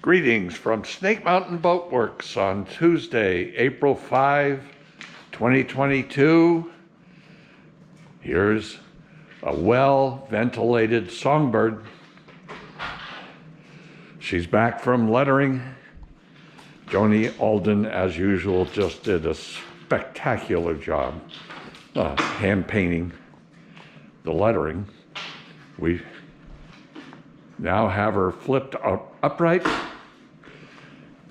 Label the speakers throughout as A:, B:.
A: Greetings from Snake Mountain Boat Works on Tuesday, April 5, 2022. Here's a well-ventilated songbird. She's back from lettering. Joanie Alden, as usual, just did a spectacular job hand painting the lettering. We now have her flipped upright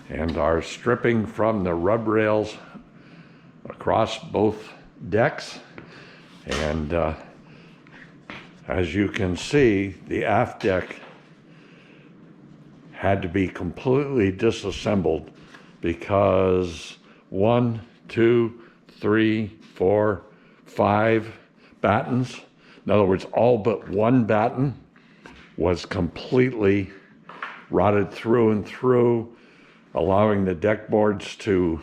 A: and are stripping from the rub rails across both decks. And as you can see, the aft deck had to be completely disassembled because 1, 2, 3, 4, 5 battens, in other words, all but one batten was completely rotted through and through, allowing the deck boards to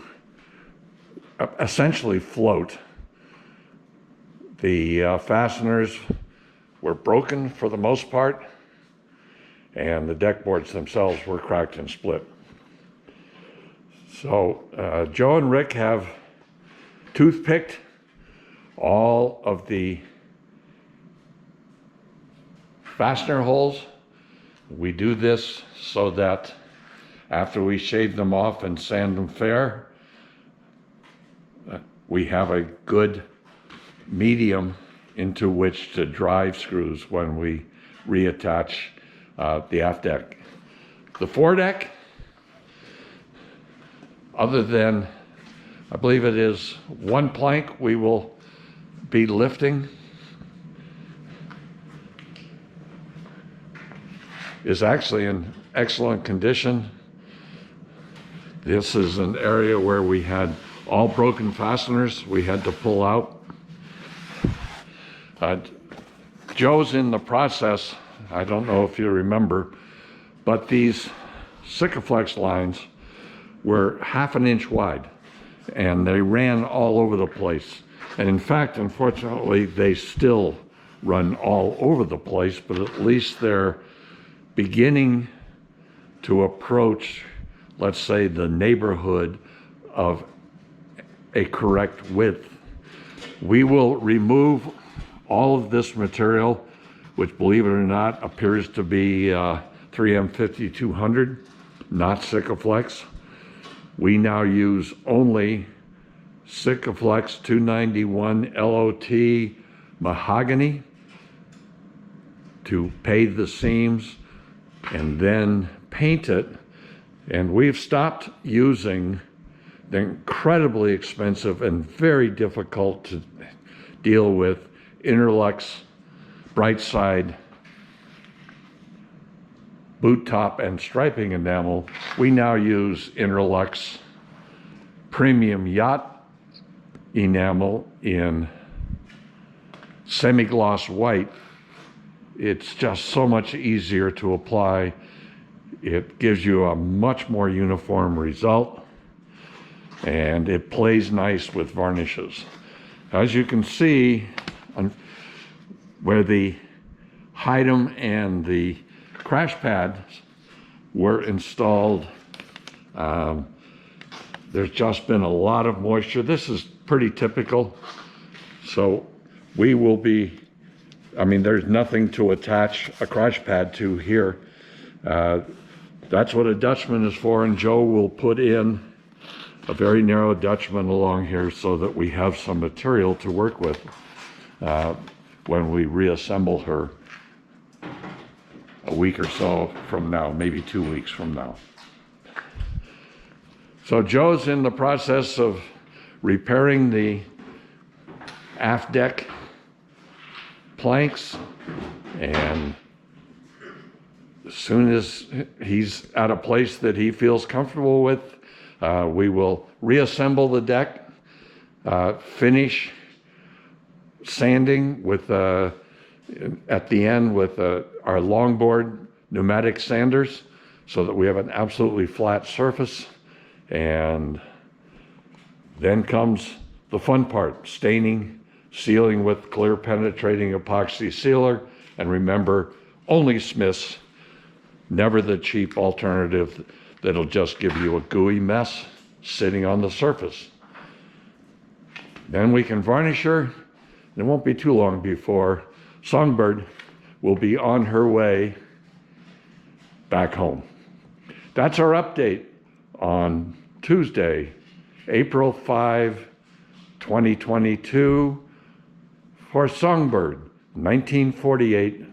A: essentially float. The fasteners were broken for the most part, and the deck boards themselves were cracked and split. So Joe and Rick have toothpicked all of the fastener holes. We do this so that after we shave them off and sand them fair, we have a good medium into which to drive screws when we reattach the aft deck. The foredeck, other than, I believe it is one plank we will be lifting, is actually in excellent condition. This is an area where we had all broken fasteners we had to pull out. Joe's in the process, I don't know if you remember, but these Sikaflex lines were 1/2 inch wide and they ran all over the place. And in fact, unfortunately, they still run all over the place, but at least they're beginning to approach, let's say, the neighborhood of a correct width. We will remove all of this material, which, believe it or not, appears to be 3M 5200, not Sikaflex. We now use only Sikaflex 291 LOT mahogany to pave the seams and then paint it. And we've stopped using the incredibly expensive and very difficult to deal with Interlux bright side boot top and striping enamel. We now use Interlux premium yacht enamel in semi-gloss white. It's just so much easier to apply. It gives you a much more uniform result, and it plays nice with varnishes. As you can see, where the Hydem and the crash pads were installed, there's just been a lot of moisture. This is pretty typical. So we will be, there's nothing to attach a crash pad to here. That's what a Dutchman is for, and Joe will put in a very narrow Dutchman along here so that we have some material to work with when we reassemble her a week or so from now, maybe 2 weeks from now. So Joe's in the process of repairing the aft deck planks, and as soon as he's at a place that he feels comfortable with, we will reassemble the deck, finish sanding with at the end with our longboard pneumatic sanders so that we have an absolutely flat surface. And then comes the fun part: staining, sealing with clear penetrating epoxy sealer. And remember, only Smith's never the cheap alternative that'll just give you a gooey mess sitting on the surface. Then we can varnish her, and it won't be too long before Songbird will be on her way back home. That's our update on Tuesday, April 5, 2022 for Songbird, 1948,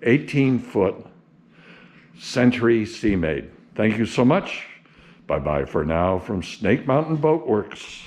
A: 18-foot Century Sea Maid. Thank you so much. Bye-bye for now from Snake Mountain Boat Works.